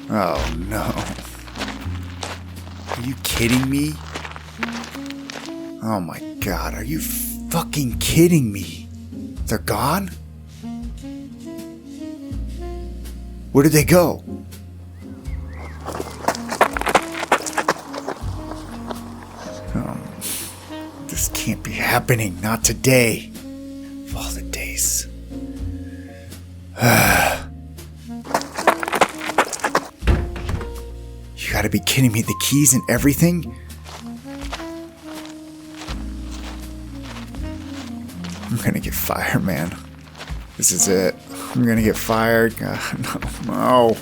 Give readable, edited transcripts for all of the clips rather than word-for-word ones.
Oh, no. Are you kidding me? Oh my god, are you fucking kidding me? They're gone? Where did they go? This can't be happening. Not today. Of all the days. You gotta be kidding me. The keys and everything? I'm gonna get fired, man. This is it. I'm gonna get fired. God, no.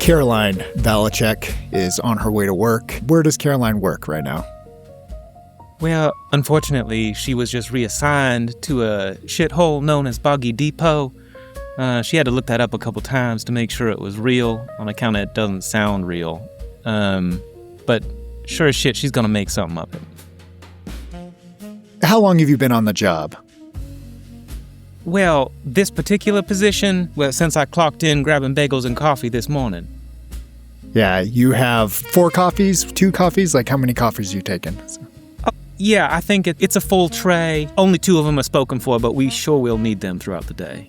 Caroline Valachek is on her way to work. Where does Caroline work right now? Well, unfortunately, she was just reassigned to a shithole known as Boggy Depot. She had to look that up a couple times to make sure it was real, on account of it doesn't sound real. But sure as shit, she's gonna make something of it. How long have you been on the job? Well, this particular position, since I clocked in grabbing bagels and coffee this morning. Yeah, you have 4 coffees, 2 coffees? Like, how many coffees are you taking? Oh, yeah, I think it's a full tray. Only 2 of them are spoken for, but we sure will need them throughout the day.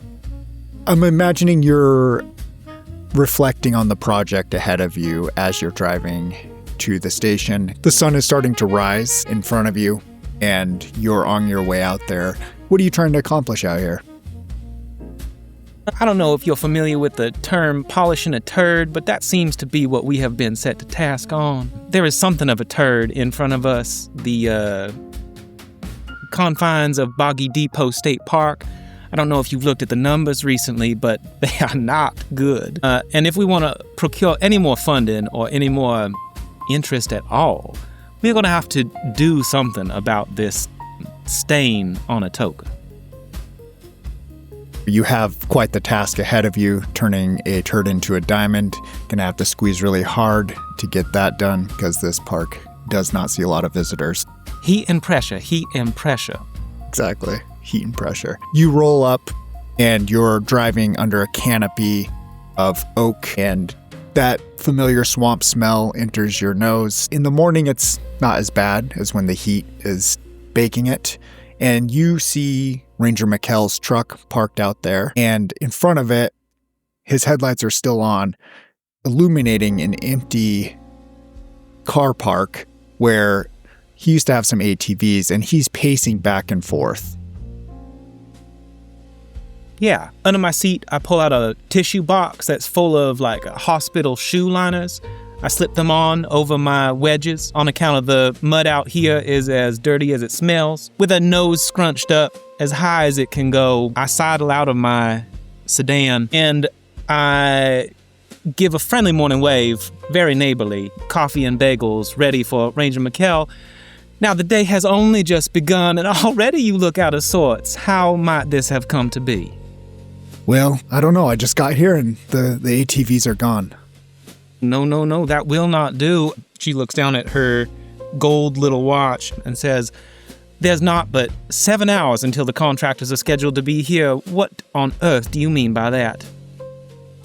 I'm imagining you're reflecting on the project ahead of you as you're driving to the station. The sun is starting to rise in front of you, and you're on your way out there. What are you trying to accomplish out here? I don't know if you're familiar with the term polishing a turd, but that seems to be what we have been set to task on. There is something of a turd in front of us, the confines of Boggy Depot State Park. I don't know if you've looked at the numbers recently, but they are not good. And if we want to procure any more funding or any more interest at all, we're going to have to do something about this stain on a token. You have quite the task ahead of you, turning a turd into a diamond. Gonna have to squeeze really hard to get that done because this park does not see a lot of visitors. Heat and pressure, heat and pressure. Exactly, heat and pressure. You roll up and you're driving under a canopy of oak, and that familiar swamp smell enters your nose. In the morning, it's not as bad as when the heat is baking it. And you see Ranger McKell's truck parked out there, and in front of it, his headlights are still on, illuminating an empty car park where he used to have some ATVs, and he's pacing back and forth. Yeah, under my seat, I pull out a tissue box that's full of hospital shoe liners. I slip them on over my wedges on account of the mud out here is as dirty as it smells. With a nose scrunched up as high as it can go, I sidle out of my sedan and I give a friendly morning wave, very neighborly, coffee and bagels ready for Ranger McKell. Now the day has only just begun and already you look out of sorts. How might this have come to be? Well, I don't know. I just got here and the ATVs are gone. No, that will not do. She looks down at her gold little watch and says, there's not but 7 hours until the contractors are scheduled to be here. What on earth do you mean by that?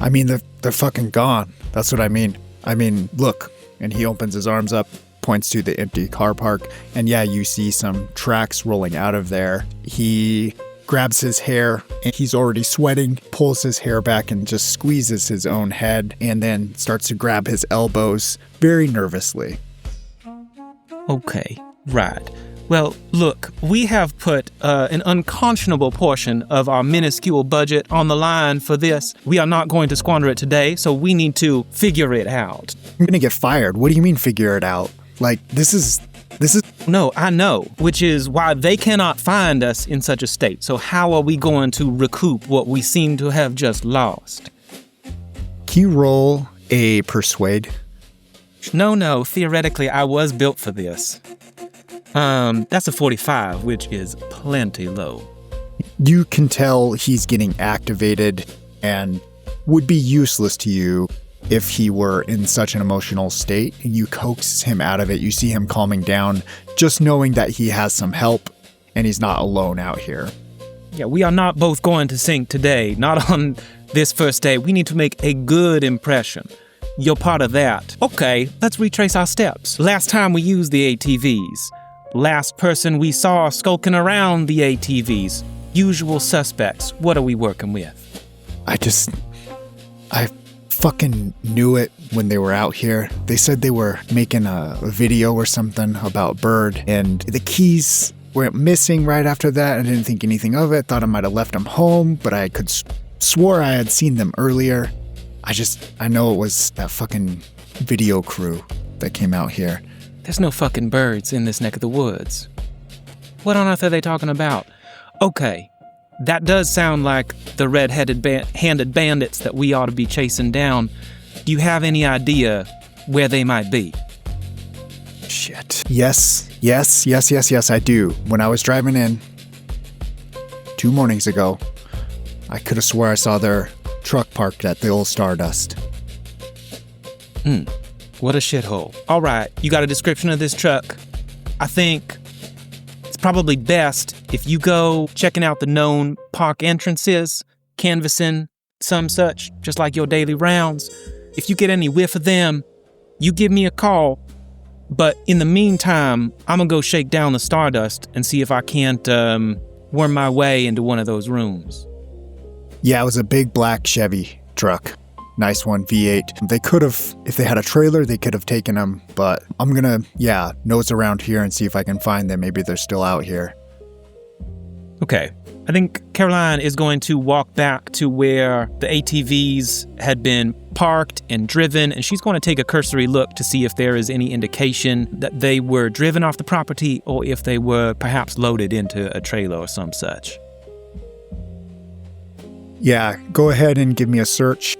I mean, they're fucking gone. That's what I mean. I mean, look. And he opens his arms up, points to the empty car park, and yeah, you see some tracks rolling out of there. He grabs his hair, and he's already sweating, pulls his hair back and just squeezes his own head, and then starts to grab his elbows very nervously. Okay, right. Well, look, we have put an unconscionable portion of our minuscule budget on the line for this. We are not going to squander it today, so we need to figure it out. I'm gonna get fired. What do you mean figure it out? Like, this is... No, I know, which is why they cannot find us in such a state. So how are we going to recoup what we seem to have just lost? Can you roll a persuade? No, theoretically I was built for this. That's a 45, which is plenty low. You can tell he's getting activated and would be useless to you if he were in such an emotional state. You coax him out of it. You see him calming down, just knowing that he has some help and he's not alone out here. Yeah, we are not both going to sink today. Not on this first day. We need to make a good impression. You're part of that. Okay, let's retrace our steps. Last time we used the ATVs. Last person we saw skulking around the ATVs. Usual suspects. What are we working with? I fucking knew it when they were out here. They said they were making a video or something about Bird, and the keys went missing right after that. I didn't think anything of it. Thought I might have left them home, but I could swore I had seen them earlier. I know it was that fucking video crew that came out here. There's no fucking birds in this neck of the woods. What on earth are they talking about? Okay, that does sound like the red-handed bandits that we ought to be chasing down. Do you have any idea where they might be? Shit. Yes, I do. When I was driving in 2 mornings ago, I could have swore I saw their truck parked at the old Stardust. What a shithole. All right, you got a description of this truck. I think it's probably best if you go checking out the known park entrances, canvassing some such, just like your daily rounds. If you get any whiff of them, you give me a call. But in the meantime, I'm gonna go shake down the Stardust and see if I can't worm my way into one of those rooms. Yeah, it was a big black Chevy truck. Nice one, V8. They could have, if they had a trailer, they could have taken them, but I'm gonna, nose around here and see if I can find them. Maybe they're still out here. Okay. I think Caroline is going to walk back to where the ATVs had been parked and driven, and she's going to take a cursory look to see if there is any indication that they were driven off the property or if they were perhaps loaded into a trailer or some such. Yeah, go ahead and give me a search.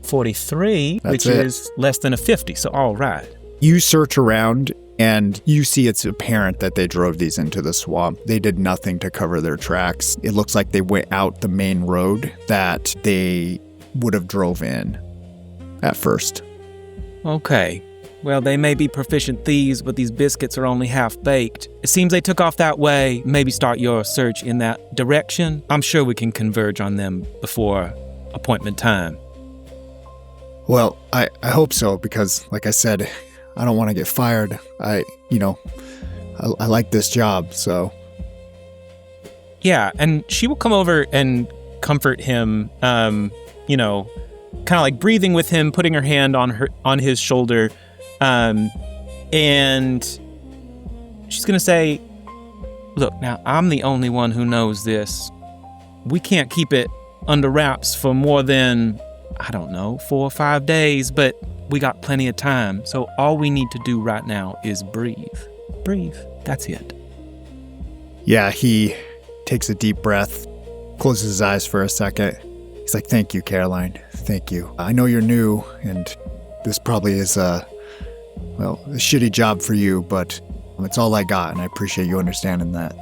43, which is less than a 50, so all right. You search around and you see it's apparent that they drove these into the swamp. They did nothing to cover their tracks. It looks like they went out the main road that they would have drove in at first. Okay. Well, they may be proficient thieves, but these biscuits are only half-baked. It seems they took off that way. Maybe start your search in that direction. I'm sure we can converge on them before appointment time. Well, I hope so, because like I said, I don't want to get fired. I like this job, so. Yeah, and she will come over and comfort him, kind of like breathing with him, putting her hand on his shoulder, and she's going to say, look, now I'm the only one who knows this. We can't keep it under wraps for more than, 4 or 5 days, but we got plenty of time. So all we need to do right now is breathe. Breathe. That's it. Yeah, he takes a deep breath, closes his eyes for a second. He's like, thank you, Caroline. Thank you. I know you're new, and this probably is a shitty job for you, but it's all I got, and I appreciate you understanding that.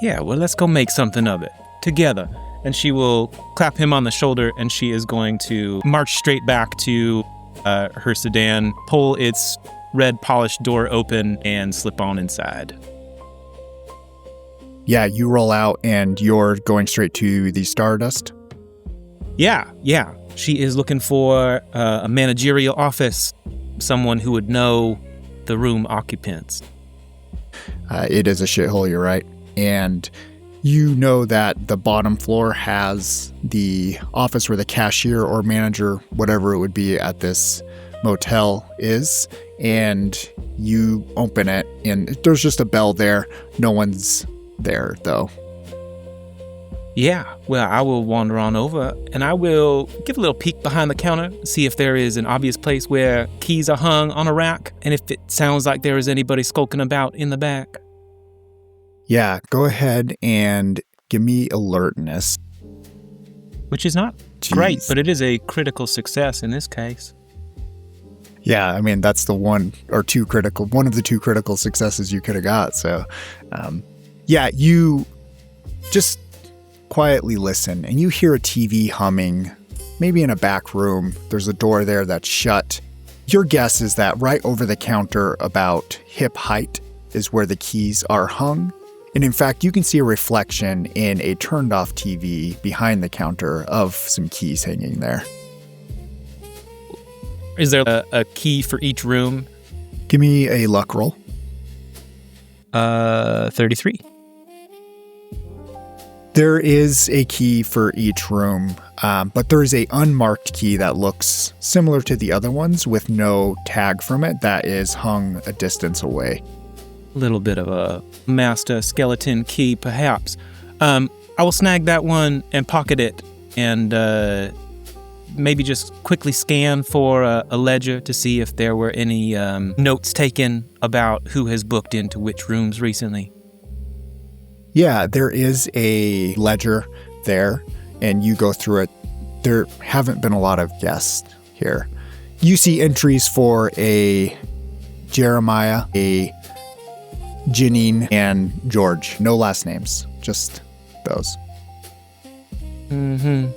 Yeah, well, let's go make something of it. Together. And she will clap him on the shoulder, and she is going to march straight back to her sedan, pull its red polished door open, and slip on inside. Yeah, you roll out, and you're going straight to the Stardust? Yeah. She is looking for a managerial office, someone who would know the room occupants. It is a shithole, you're right. And you know that the bottom floor has the office where the cashier or manager, whatever it would be at this motel is, and you open it, and there's just a bell there. No one's there, though. Yeah, well, I will wander on over, and I will give a little peek behind the counter, see if there is an obvious place where keys are hung on a rack, and if it sounds like there is anybody skulking about in the back. Yeah, go ahead and give me alertness. Which is not great, but it is a critical success in this case. Yeah, I mean, that's one of the two critical successes you could have got. So, yeah, you just quietly listen and you hear a TV humming, maybe in a back room. There's a door there that's shut. Your guess is that right over the counter, about hip height, is where the keys are hung. And in fact, you can see a reflection in a turned off TV behind the counter of some keys hanging there. Is there a key for each room? Give me a luck roll. 33. There is a key for each room, but there is a unmarked key that looks similar to the other ones with no tag from it that is hung a distance away. A little bit of a master skeleton key, perhaps. I will snag that one and pocket it and maybe just quickly scan for a ledger to see if there were any notes taken about who has booked into which rooms recently. Yeah, there is a ledger there, and you go through it. There haven't been a lot of guests here. You see entries for a Jeremiah, a Janine, and George. No last names, just those.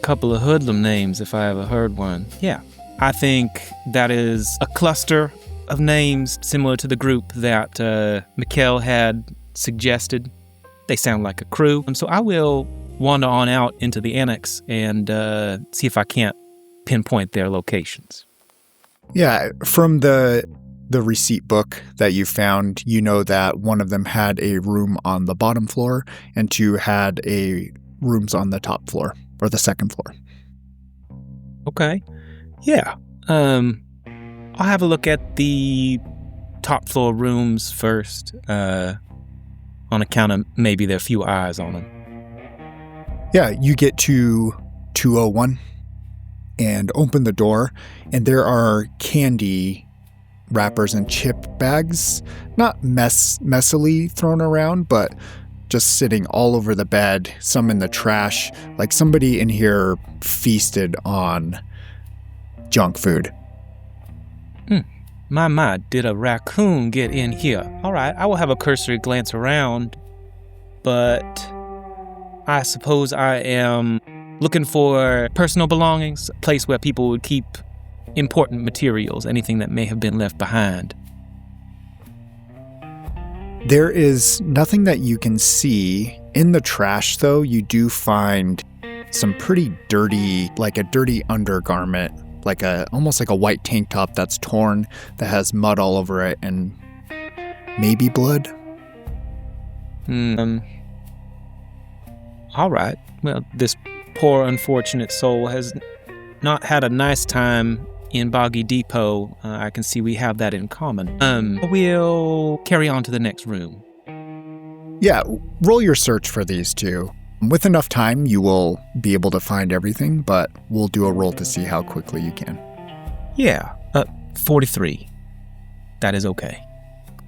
Couple of hoodlum names, if I ever heard one. Yeah, I think that is a cluster of names similar to the group that Mikkel had suggested. They sound like a crew. So I will wander on out into the annex and see if I can't pinpoint their locations. Yeah, from the receipt book that you found, you know that one of them had a room on the bottom floor and two had rooms on the top floor or the second floor. Okay. Yeah. I'll have a look at the top floor rooms first, on account of maybe there are few eyes on them. Yeah, you get to 201 and open the door, and there are candy wrappers and chip bags, not messily thrown around, but just sitting all over the bed, some in the trash, like somebody in here feasted on junk food. My, did a raccoon get in here? All right, I will have a cursory glance around, but I suppose I am looking for personal belongings, a place where people would keep important materials, anything that may have been left behind. There is nothing that you can see. In the trash, though, you do find some pretty dirty, like a dirty undergarment, almost like a white tank top that's torn, that has mud all over it and maybe blood. All right. Well, this poor unfortunate soul has not had a nice time in Boggy Depot. I can see we have that in common. We'll carry on to the next room. Yeah, roll your search for these two. With enough time, you will be able to find everything, but we'll do a roll to see how quickly you can. Yeah, 43. That is okay.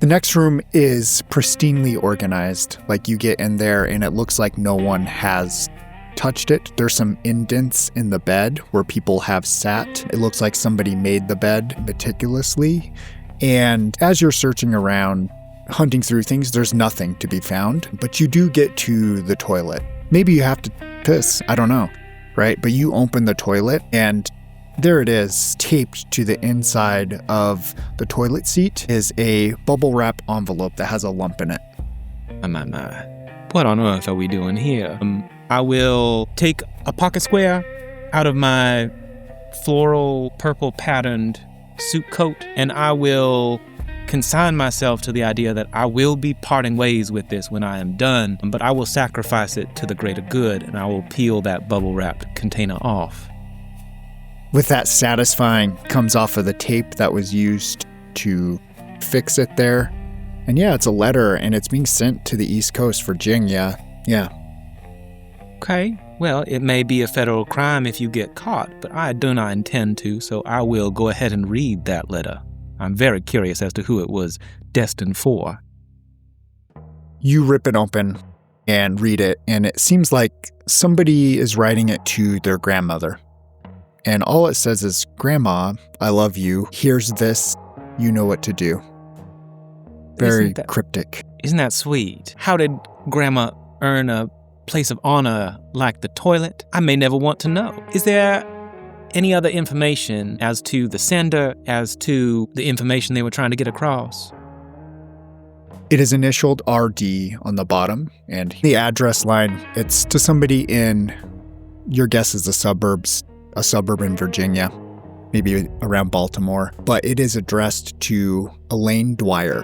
The next room is pristinely organized. Like, you get in there and it looks like no one has touched it. There's some indents in the bed where people have sat. It looks like somebody made the bed meticulously. And as you're searching around, hunting through things, there's nothing to be found. But you do get to the toilet. Maybe you have to piss, I don't know, right? But you open the toilet and there it is, taped to the inside of the toilet seat is a bubble wrap envelope that has a lump in it. My. What on earth are we doing here? I will take a pocket square out of my floral purple patterned suit coat and I will consign myself to the idea that I will be parting ways with this when I am done, but I will sacrifice it to the greater good and I will peel that bubble wrapped container off. With that satisfying comes off of the tape that was used to fix it there. And yeah, it's a letter and it's being sent to the East Coast for Jing, yeah. Okay, well, it may be a federal crime if you get caught, but I do not intend to, so I will go ahead and read that letter. I'm very curious as to who it was destined for. You rip it open and read it, and it seems like somebody is writing it to their grandmother. and all it says is, "Grandma, I love you. Here's this. You know what to do." Very cryptic. Isn't that sweet? How did Grandma earn a place of honor like the toilet? I may never want to know. Is there any other information as to the sender, as to the information they were trying to get across? It is initialed RD on the bottom, and the address line, it's to somebody in, your guess is the suburbs, a suburb in Virginia, maybe around Baltimore, but it is addressed to Elaine Dwyer.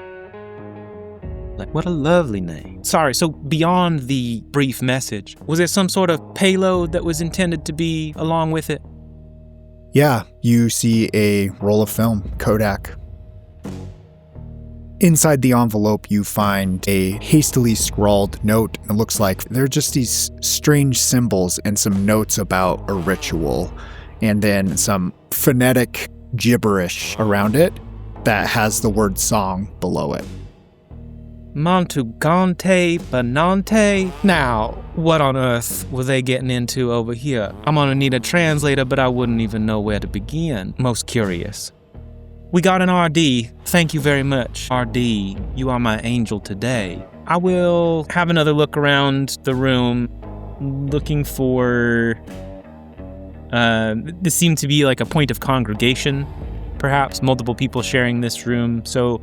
Like, what a lovely name. Sorry, so beyond the brief message, was there some sort of payload that was intended to be along with it? Yeah, you see a roll of film, Kodak. Inside the envelope, you find a hastily scrawled note. It looks like there are just these strange symbols and some notes about a ritual, and then some phonetic gibberish around it that has the word song below it. Montugante Benante? Now, what on earth were they getting into over here? I'm gonna need a translator, but I wouldn't even know where to begin. Most curious. We got an RD. Thank you very much. RD, you are my angel today. I will have another look around the room, looking for... this seemed to be like a point of congregation, perhaps multiple people sharing this room. So,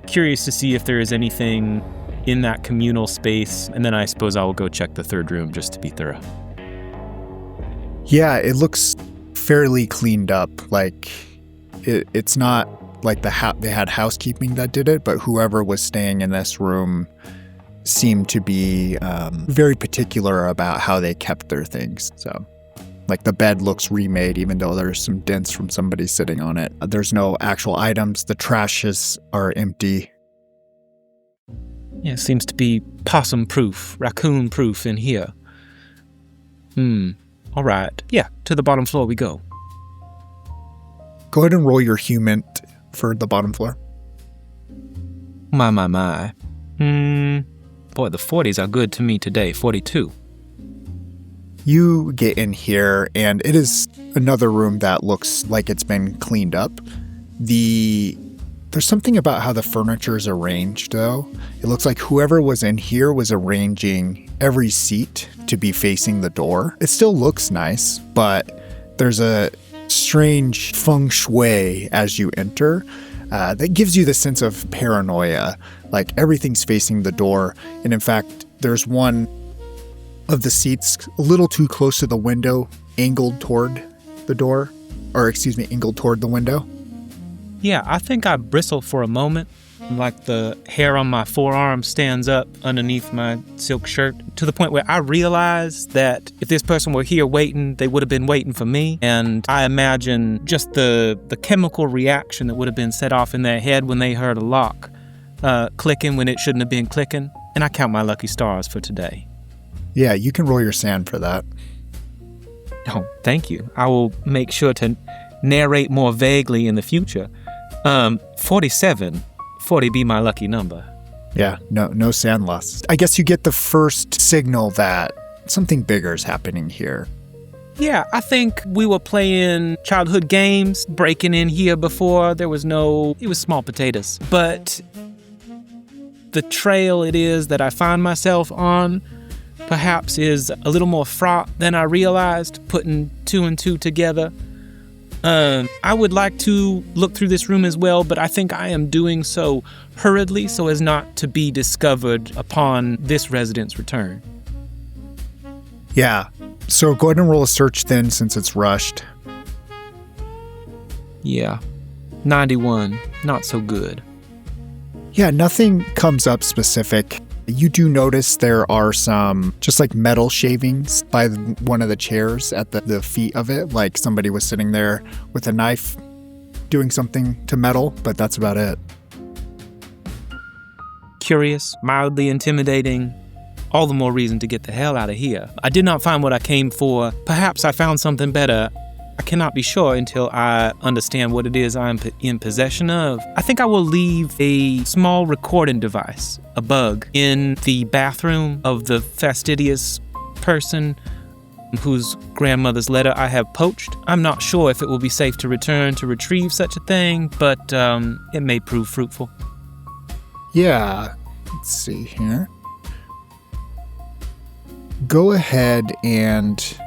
curious to see if there is anything in that communal space, and then I suppose I will go check the third room just to be thorough. Yeah, it looks fairly cleaned up. Like, it's not like they had housekeeping that did it, but whoever was staying in this room seemed to be very particular about how they kept their things. So, like, the bed looks remade, even though there's some dents from somebody sitting on it. There's no actual items. The trashes are empty. Yeah, it seems to be possum-proof, raccoon-proof in here. All right. Yeah, to the bottom floor we go. Go ahead and roll your human for the bottom floor. My. Boy, the 40s are good to me today. 42. You get in here, and it is another room that looks like it's been cleaned up. There's something about how the furniture is arranged, though. It looks like whoever was in here was arranging every seat to be facing the door. It still looks nice, but there's a strange feng shui as you enter that gives you the sense of paranoia. Like, everything's facing the door, and in fact, there's one of the seats a little too close to the window, angled toward the door, angled toward the window. Yeah, I think I bristle for a moment, like the hair on my forearm stands up underneath my silk shirt, to the point where I realize that if this person were here waiting, they would have been waiting for me. And I imagine just the chemical reaction that would have been set off in their head when they heard a lock clicking when it shouldn't have been clicking. And I count my lucky stars for today. Yeah, you can roll your sand for that. Oh, thank you. I will make sure to narrate more vaguely in the future. 47. 40 be my lucky number. Yeah, no sand loss. I guess you get the first signal that something bigger is happening here. Yeah, I think we were playing childhood games, breaking in here before. It was small potatoes. But the trail it is that I find myself on perhaps is a little more fraught than I realized, putting two and two together. I would like to look through this room as well, but I think I am doing so hurriedly so as not to be discovered upon this resident's return. Yeah, so go ahead and roll a search then, since it's rushed. Yeah, 91, not so good. Yeah, nothing comes up specific. You do notice there are some just like metal shavings by one of the chairs at the feet of it, like somebody was sitting there with a knife doing something to metal, but that's about it. Curious, mildly intimidating, all the more reason to get the hell out of here. I did not find what I came for. Perhaps I found something better. I cannot be sure until I understand what it is I'm in possession of. I think I will leave a small recording device, a bug, in the bathroom of the fastidious person. whose grandmother's letter I have poached. I'm not sure if it will be safe to return to retrieve such a thing, but it may prove fruitful. Yeah, let's see here. Go ahead and...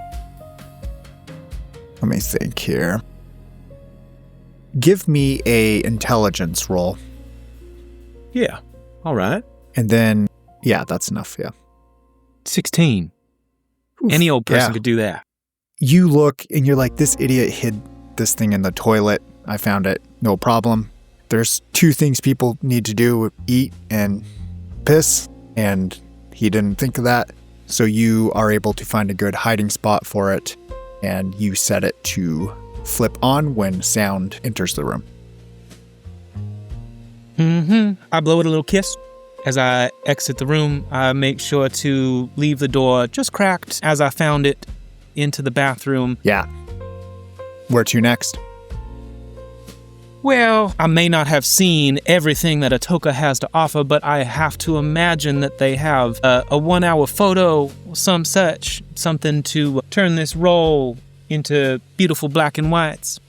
let me think here. Give me a intelligence roll. Yeah, all right. And then, yeah, that's enough, yeah. 16. Oof, Any old person yeah. could do that. You look and you're like, this idiot hid this thing in the toilet. I found it, no problem. There's two things people need to do, eat and piss, and he didn't think of that. So you are able to find a good hiding spot for it, and you set it to flip on when sound enters the room. I blow it a little kiss. As I exit the room, I make sure to leave the door just cracked as I found it into the bathroom. Yeah. Where to next? Well, I may not have seen everything that Atoka has to offer, but I have to imagine that they have a 1-hour photo, some such, something to turn this roll into beautiful black and whites.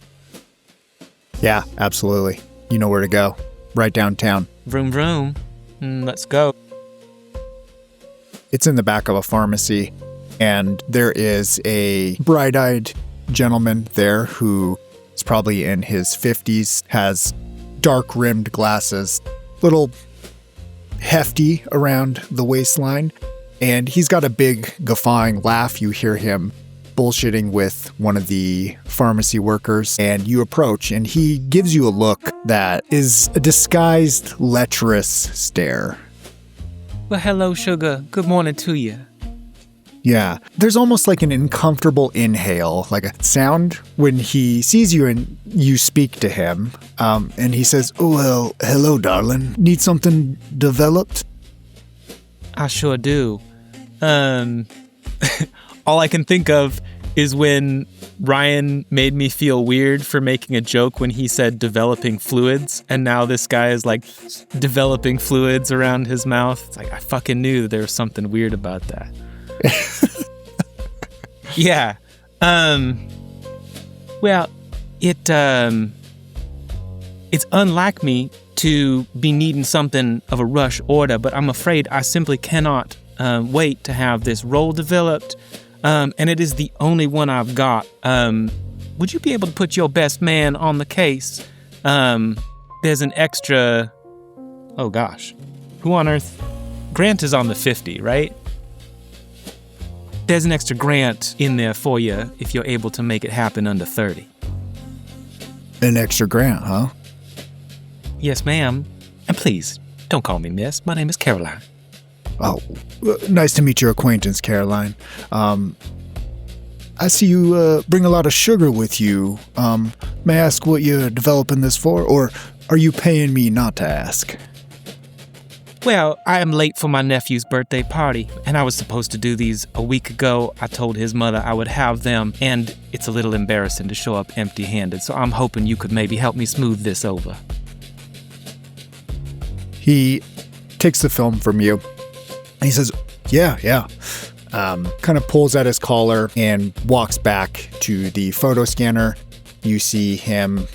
Yeah, absolutely. You know where to go. Right downtown. Vroom vroom. Let's go. It's in the back of a pharmacy, and there is a bright-eyed gentleman there who is probably in his 50s, has dark-rimmed glasses, little hefty around the waistline, and he's got a big guffawing laugh. You hear him bullshitting with one of the pharmacy workers, and you approach, and he gives you a look that is a disguised, lecherous stare. Well, hello, sugar. Good morning to you. Yeah, there's almost like an uncomfortable inhale, like a sound when he sees you and you speak to him, and he says, "Oh, well, hello, darling. Need something developed?" I sure do. All I can think of is when Ryan made me feel weird for making a joke when he said developing fluids, and now this guy is like developing fluids around his mouth. It's like, I fucking knew there was something weird about that. Yeah. Well, it's unlike me to be needing something of a rush order, but I'm afraid I simply cannot wait to have this roll developed. And it is the only one I've got. Would you be able to put your best man on the case? There's an extra... Oh, gosh. Who on earth? Grant is on the 50, right? There's an extra grant in there for you if you're able to make it happen under 30. An extra grant, huh? Yes, ma'am. And please, don't call me miss. My name is Caroline. Oh, nice to meet your acquaintance, Caroline. I see you bring a lot of sugar with you. May I ask what you're developing this for, or are you paying me not to ask? Well, I am late for my nephew's birthday party, and I was supposed to do these a week ago. I told his mother I would have them, and it's a little embarrassing to show up empty-handed, so I'm hoping you could maybe help me smooth this over. He takes the film from you, and he says, yeah. Kind of pulls at his collar and walks back to the photo scanner. You see him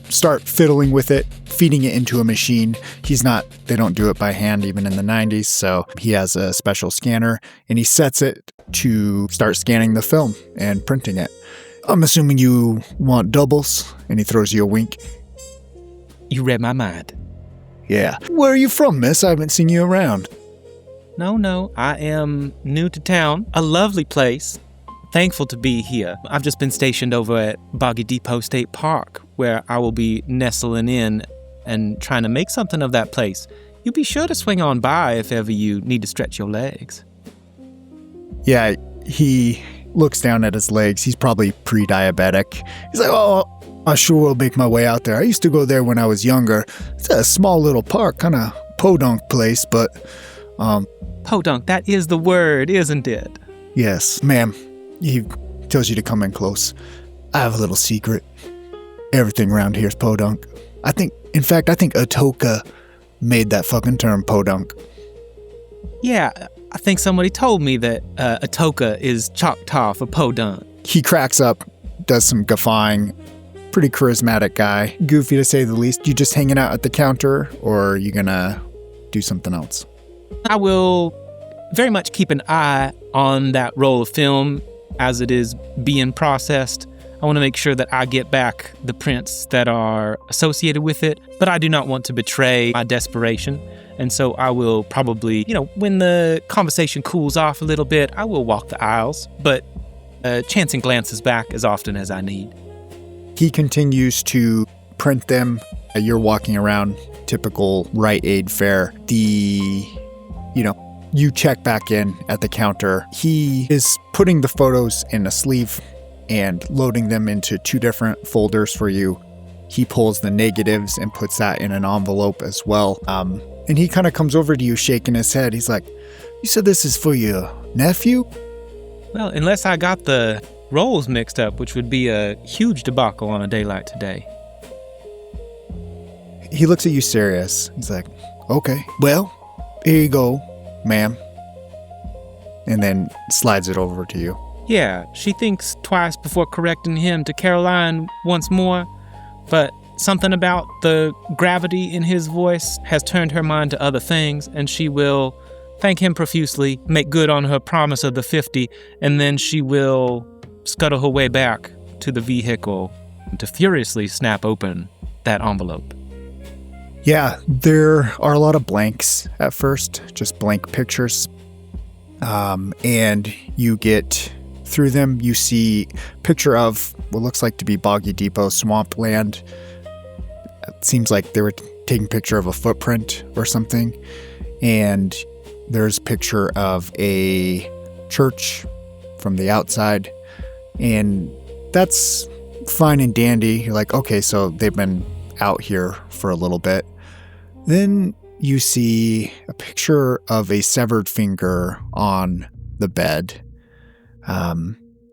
start fiddling with it, feeding it into a machine. They don't do it by hand even in the 90s, so he has a special scanner, and he sets it to start scanning the film and printing it. I'm assuming you want doubles, and he throws you a wink. You read my mind. Yeah. Where are you from, miss? I haven't seen you around. No, I am new to town. A lovely place. Thankful to be here. I've just been stationed over at Boggy Depot State Park, where I will be nestling in and trying to make something of that place. You be sure to swing on by if ever you need to stretch your legs. Yeah, he looks down at his legs. He's probably pre-diabetic. He's like, oh, I sure will make my way out there. I used to go there when I was younger. It's a small little park, kind of podunk place, but... Podunk, that is the word, isn't it? Yes, ma'am. He tells you to come in close. I have a little secret. Everything around here is podunk. I think Atoka made that fucking term podunk. Yeah, I think somebody told me that Atoka is Choctaw for podunk. He cracks up, does some guffawing. Pretty charismatic guy. Goofy to say the least. You just hanging out at the counter, or are you gonna do something else? I will very much keep an eye on that roll of film as it is being processed. I want to make sure that I get back the prints that are associated with it, but I do not want to betray my desperation. And so I will probably, when the conversation cools off a little bit, I will walk the aisles, but chancing glances back as often as I need. He continues to print them. You're walking around, typical Rite Aid fare. You check back in at the counter. He is putting the photos in a sleeve and loading them into 2 different folders for you. He pulls the negatives and puts that in an envelope as well. And he kind of comes over to you shaking his head. He's like, "You said this is for your nephew?" Well, unless I got the rolls mixed up, which would be a huge debacle on a day like today. He looks at you serious. He's like, "Okay, well, here you go, ma'am." And then slides it over to you. Yeah, she thinks twice before correcting him to Caroline once more, but something about the gravity in his voice has turned her mind to other things, and she will thank him profusely, make good on her promise of the 50, and then she will scuttle her way back to the vehicle to furiously snap open that envelope. Yeah, there are a lot of blanks at first, just blank pictures. And you get through them, you see a picture of what looks like to be Boggy Depot swampland. It seems like they were taking a picture of a footprint or something. And there's a picture of a church from the outside. And that's fine and dandy. You're like, okay, so they've been out here for a little bit. Then you see a picture of a severed finger on the bed.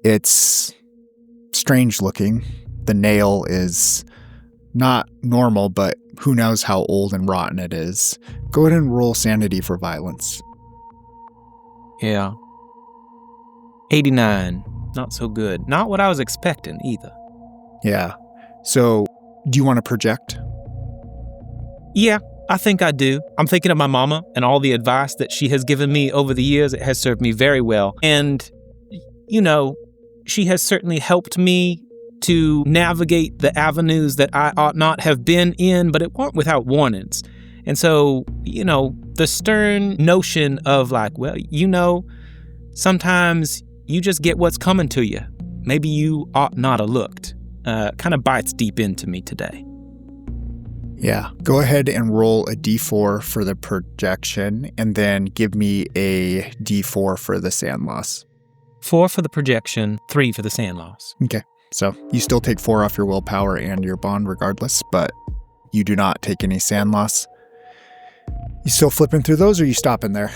It's strange looking. The nail is not normal, but who knows how old and rotten it is. Go ahead and roll sanity for violence. Yeah. 89. Not so good. Not what I was expecting either. Yeah. So, do you want to project? Yeah, I think I do. I'm thinking of my mama and all the advice that she has given me over the years. It has served me very well. And, she has certainly helped me to navigate the avenues that I ought not have been in, but it weren't without warnings. And so, the stern notion of sometimes you just get what's coming to you. Maybe you ought not have looked. Kind of bites deep into me today. Yeah. Go ahead and roll a d4 for the projection, and then give me a d4 for the sand loss. 4 for the projection, 3 for the sand loss. Okay. So you still take 4 off your willpower and your bond regardless, but you do not take any sand loss. You still flipping through those, or are you stopping there?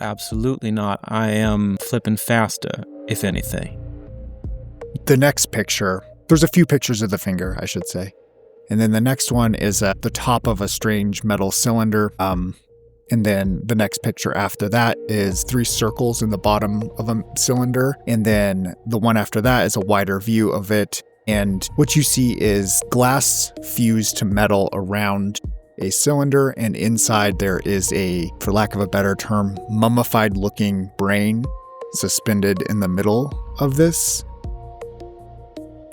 Absolutely not. I am flipping faster, if anything. The next picture, there's a few pictures of the finger, I should say. And then the next one is at the top of a strange metal cylinder. And then the next picture after that is 3 circles in the bottom of a cylinder. And then the one after that is a wider view of it. And what you see is glass fused to metal around a cylinder. And inside there is a, for lack of a better term, mummified looking brain suspended in the middle of this.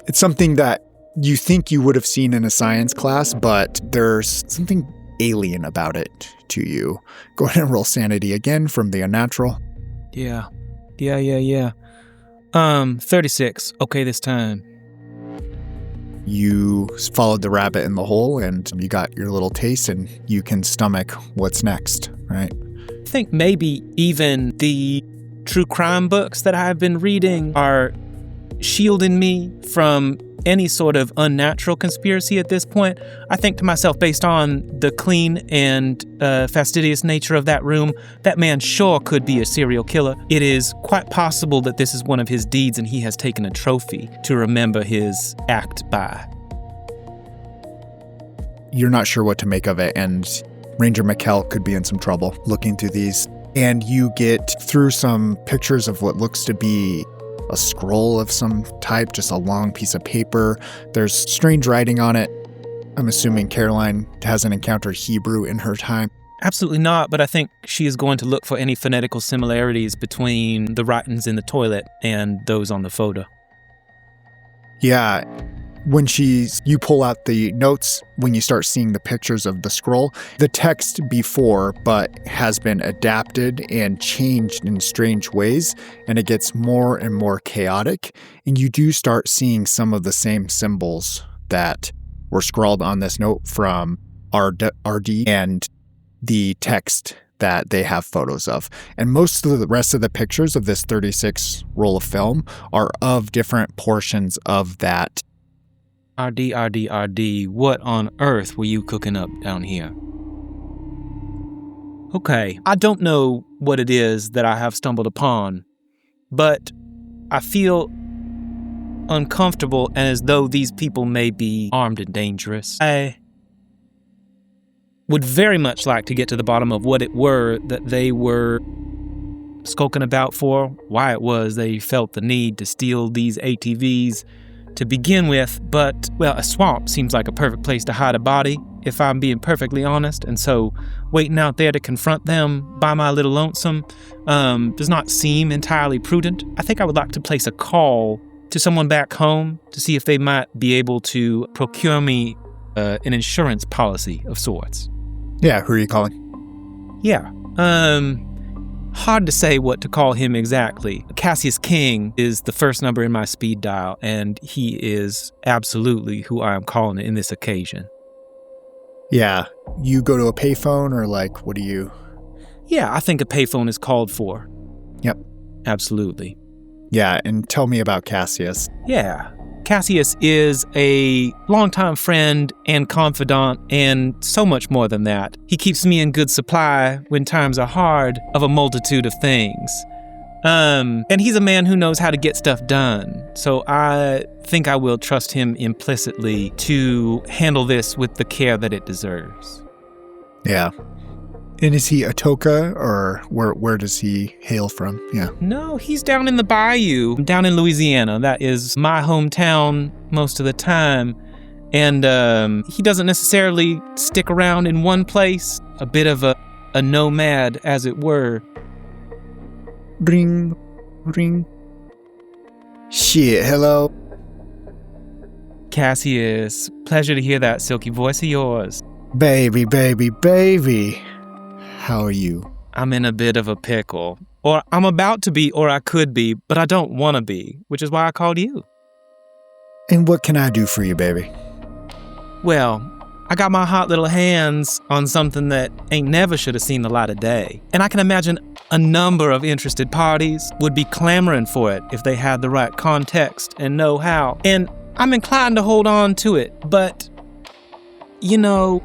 It's something that you think you would have seen in a science class, but there's something alien about it to you. Go ahead and roll sanity again from the unnatural. Yeah. 36. Okay, this time. You followed the rabbit in the hole and you got your little taste, and you can stomach what's next, right? I think maybe even the true crime books that I've been reading are shielding me from any sort of unnatural conspiracy at this point. I think to myself, based on the clean and fastidious nature of that room, that man sure could be a serial killer. It is quite possible that this is one of his deeds and he has taken a trophy to remember his act by. You're not sure what to make of it, and Ranger McKell could be in some trouble looking through these. and you get through some pictures of what looks to be a scroll of some type, just a long piece of paper. There's strange writing on it. I'm assuming Caroline hasn't encountered Hebrew in her time. Absolutely not, but I think she is going to look for any phonetical similarities between the writings in the toilet and those on the photo. Yeah. When you pull out the notes, when you start seeing the pictures of the scroll, the text before, but has been adapted and changed in strange ways, and it gets more and more chaotic, and you do start seeing some of the same symbols that were scrawled on this note from RD and the text that they have photos of. And most of the rest of the pictures of this 36 roll of film are of different portions of that. RD, what on earth were you cooking up down here? Okay, I don't know what it is that I have stumbled upon, but I feel uncomfortable and as though these people may be armed and dangerous. I would very much like to get to the bottom of what it were that they were skulking about for, why it was they felt the need to steal these ATVs to begin with, but, well, a swamp seems like a perfect place to hide a body, if I'm being perfectly honest, and so waiting out there to confront them by my little lonesome does not seem entirely prudent. I think I would like to place a call to someone back home to see if they might be able to procure me an insurance policy of sorts. Yeah, who are you calling? Yeah, hard to say what to call him exactly. Cassius King is the first number in my speed dial, and he is absolutely who I am calling in this occasion. Yeah, you go to a payphone or what do you? Yeah, I think a payphone is called for. Yep. Absolutely. Yeah, and tell me about Cassius. Yeah. Cassius is a longtime friend and confidant and so much more than that. He keeps me in good supply when times are hard of a multitude of things. And he's a man who knows how to get stuff done. So I think I will trust him implicitly to handle this with the care that it deserves. Yeah. And is he Atoka, or where does he hail from? Yeah. No, he's down in the bayou, down in Louisiana. That is my hometown most of the time. And he doesn't necessarily stick around in one place, a bit of a nomad, as it were. Ring, ring. Shit, hello. Cassius, pleasure to hear that silky voice of yours. Baby, baby, baby. How are you? I'm in a bit of a pickle. Or I'm about to be, or I could be, but I don't want to be, which is why I called you. And what can I do for you, baby? Well, I got my hot little hands on something that ain't never should have seen the light of day. And I can imagine a number of interested parties would be clamoring for it if they had the right context and know-how. And I'm inclined to hold on to it, but, the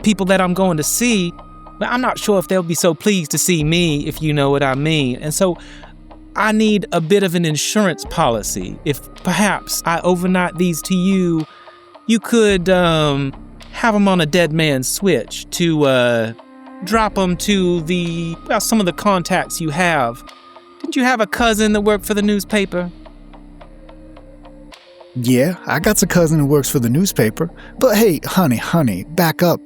people that I'm going to see, but I'm not sure if they'll be so pleased to see me, if you know what I mean. And so I need a bit of an insurance policy. If perhaps I overnight these to you, you could have them on a dead man's switch to drop them to some of the contacts you have. Didn't you have a cousin that worked for the newspaper? Yeah, I got a cousin who works for the newspaper. But hey, honey, back up.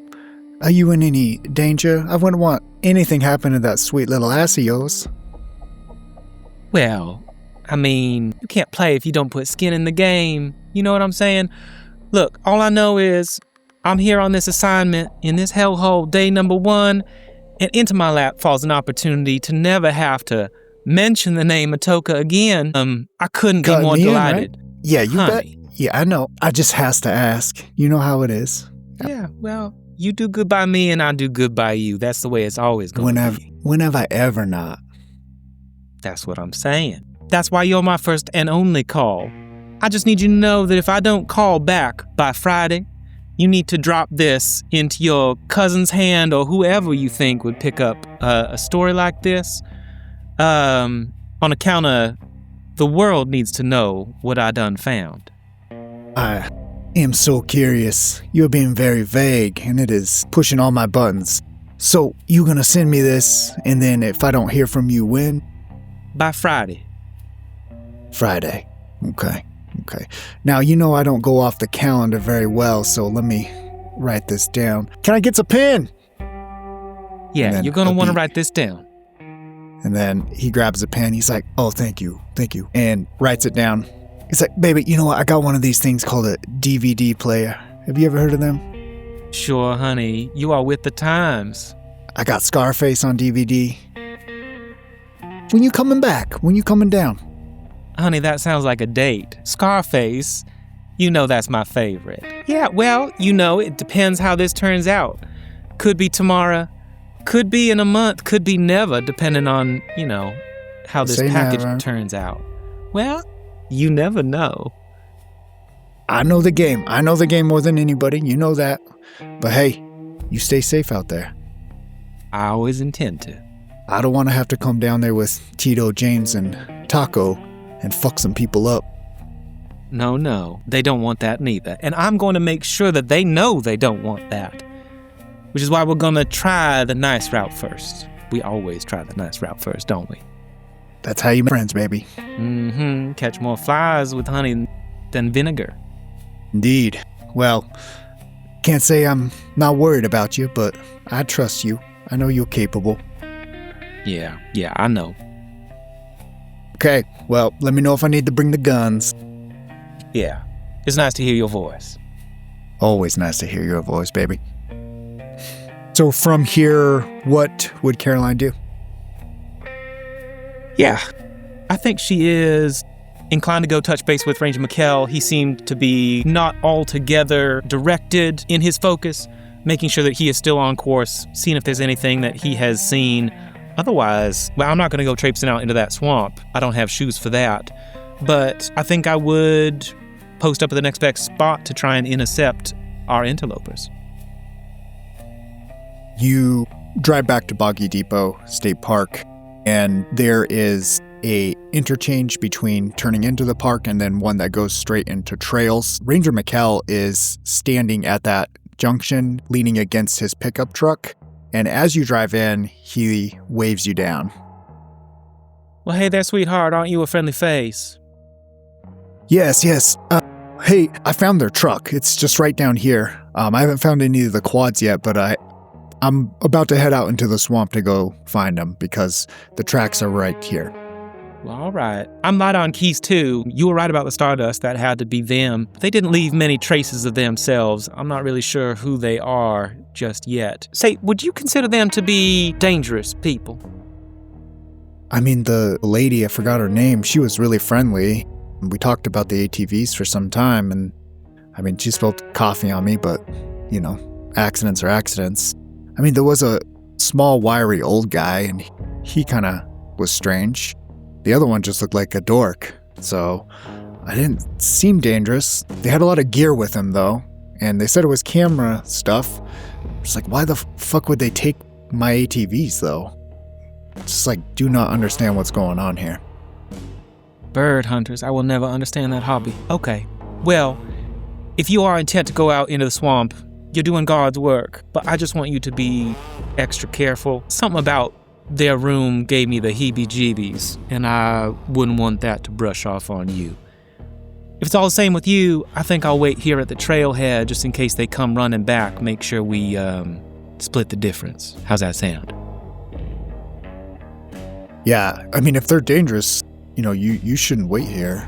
Are you in any danger? I wouldn't want anything happen to that sweet little ass of yours. Well, I mean, you can't play if you don't put skin in the game. You know what I'm saying? Look, all I know is I'm here on this assignment in this hellhole, day number 1, and into my lap falls an opportunity to never have to mention the name Atoka again. I couldn't be more delighted. Right? Yeah, you bet. Yeah, I know. I just has to ask. You know how it is. Yeah, well, you do good by me and I do good by you. That's the way it's always going to be. When have I ever not? That's what I'm saying. That's why you're my first and only call. I just need you to know that if I don't call back by Friday, you need to drop this into your cousin's hand or whoever you think would pick up a story like this. On account of the world needs to know what I done found. I am so curious. You're being very vague, and it is pushing all my buttons. So you gonna send me this, and then if I don't hear from you, when? By Friday. Friday. Okay. Now, I don't go off the calendar very well, so let me write this down. Can I get a pen? Yeah, you're gonna want to write this down. And then he grabs a pen. He's like, oh, thank you. And writes it down. He's like, baby, you know what? I got one of these things called a DVD player. Have you ever heard of them? Sure, honey. You are with the times. I got Scarface on DVD. When you coming back? When you coming down? Honey, that sounds like a date. Scarface, that's my favorite. Yeah, well, it depends how this turns out. Could be tomorrow, could be in a month, could be never, depending on, how this package turns out. Well, you never know. I know the game. I know the game more than anybody. You know that. But hey, you stay safe out there. I always intend to. I don't want to have to come down there with Tito, James, and Taco and fuck some people up. No, they don't want that neither. And I'm going to make sure that they know they don't want that. Which is why we're going to try the nice route first. We always try the nice route first, don't we? That's how you make friends, baby. Mm-hmm. Catch more flies with honey than vinegar. Indeed. Well, can't say I'm not worried about you, but I trust you. I know you're capable. Yeah, I know. Okay, well, let me know if I need to bring the guns. Yeah, it's nice to hear your voice. Always nice to hear your voice, baby. So from here, what would Caroline do? Yeah, I think she is inclined to go touch base with Ranger McKell. He seemed to be not altogether directed in his focus, making sure that he is still on course, seeing if there's anything that he has seen. Otherwise, well, I'm not going to go traipsing out into that swamp. I don't have shoes for that. But I think I would post up at the next best spot to try and intercept our interlopers. You drive back to Boggy Depot State Park, and there is a interchange between turning into the park and then one that goes straight into trails. Ranger McKell is standing at that junction, leaning against his pickup truck. And as you drive in, he waves you down. Well, hey there, sweetheart. Aren't you a friendly face? Yes. Hey, I found their truck. It's just right down here. I haven't found any of the quads yet, but I'm about to head out into the swamp to go find them because the tracks are right here. Well, all right. I'm light on keys, too. You were right about the Stardust. That had to be them. They didn't leave many traces of themselves. I'm not really sure who they are just yet. Say, would you consider them to be dangerous people? I mean, the lady, I forgot her name, she was really friendly. We talked about the ATVs for some time, and I mean, she spilled coffee on me, but, accidents are accidents. I mean, there was a small, wiry old guy, and he kind of was strange. The other one just looked like a dork, so I didn't seem dangerous. They had a lot of gear with them, though, and they said it was camera stuff. It's like, why the fuck would they take my ATVs, though? Just do not understand what's going on here. Bird hunters, I will never understand that hobby. Okay, well, if you are intent to go out into the swamp, you're doing God's work, but I just want you to be extra careful. Something about their room gave me the heebie-jeebies, and I wouldn't want that to brush off on you. If it's all the same with you, I think I'll wait here at the trailhead just in case they come running back. Make sure we split the difference. How's that sound? Yeah, I mean, if they're dangerous, you shouldn't wait here.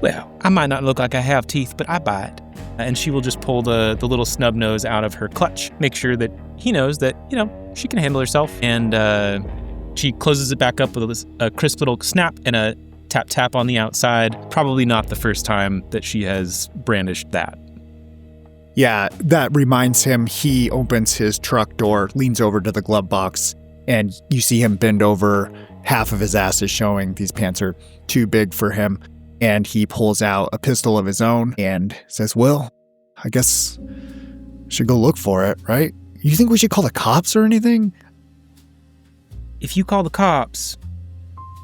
Well, I might not look like I have teeth, but I buy it. And she will just pull the little snub nose out of her clutch, make sure that he knows that, she can handle herself. And she closes it back up with a crisp little snap and a tap on the outside. Probably not the first time that she has brandished that. Yeah, that reminds him. He opens his truck door, leans over to the glove box, and you see him bend over. Half of his ass is showing. These pants are too big for him. And he pulls out a pistol of his own and says, well, I guess I should go look for it, right? You think we should call the cops or anything? If you call the cops,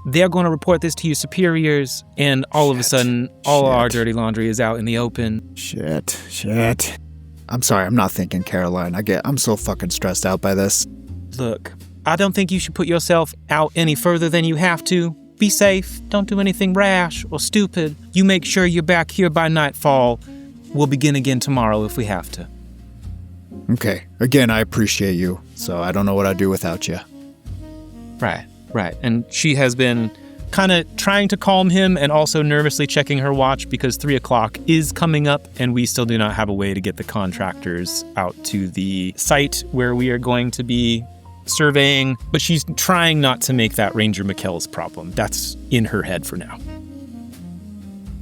they're going to report this to your superiors, and all of a sudden, all our dirty laundry is out in the open. Shit. I'm sorry, I'm not thinking Caroline. I'm so fucking stressed out by this. Look, I don't think you should put yourself out any further than you have to. Be safe. Don't do anything rash or stupid. You make sure you're back here by nightfall. We'll begin again tomorrow if we have to. Okay. Again, I appreciate you, so I don't know what I'd do without you. Right. And she has been kind of trying to calm him and also nervously checking her watch because 3 o'clock is coming up and we still do not have a way to get the contractors out to the site where we are going to be surveying, but she's trying not to make that Ranger McKell's problem. That's in her head for now.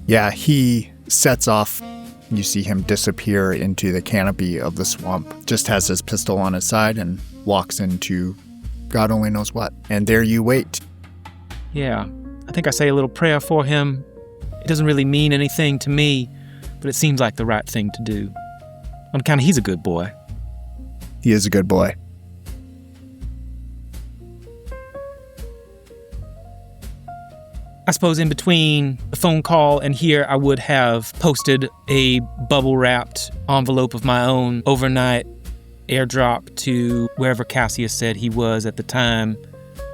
Yeah, he sets off. You see him disappear into the canopy of the swamp, just has his pistol on his side and walks into God only knows what. And there you wait. Yeah, I think I say a little prayer for him. It doesn't really mean anything to me, but it seems like the right thing to do. On account of he's a good boy. He is a good boy. I suppose in between the phone call and here, I would have posted a bubble-wrapped envelope of my own overnight airdrop to wherever Cassius said he was at the time.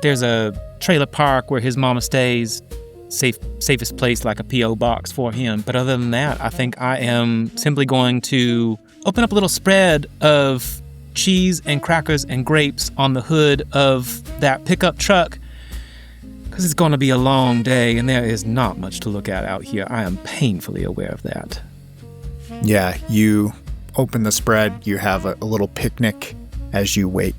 There's a trailer park where his mama stays, safest place, like a P.O. box for him. But other than that, I think I am simply going to open up a little spread of cheese and crackers and grapes on the hood of that pickup truck, because it's going to be a long day and there is not much to look at out here. I am painfully aware of that. Yeah, you open the spread, you have a little picnic as you wait.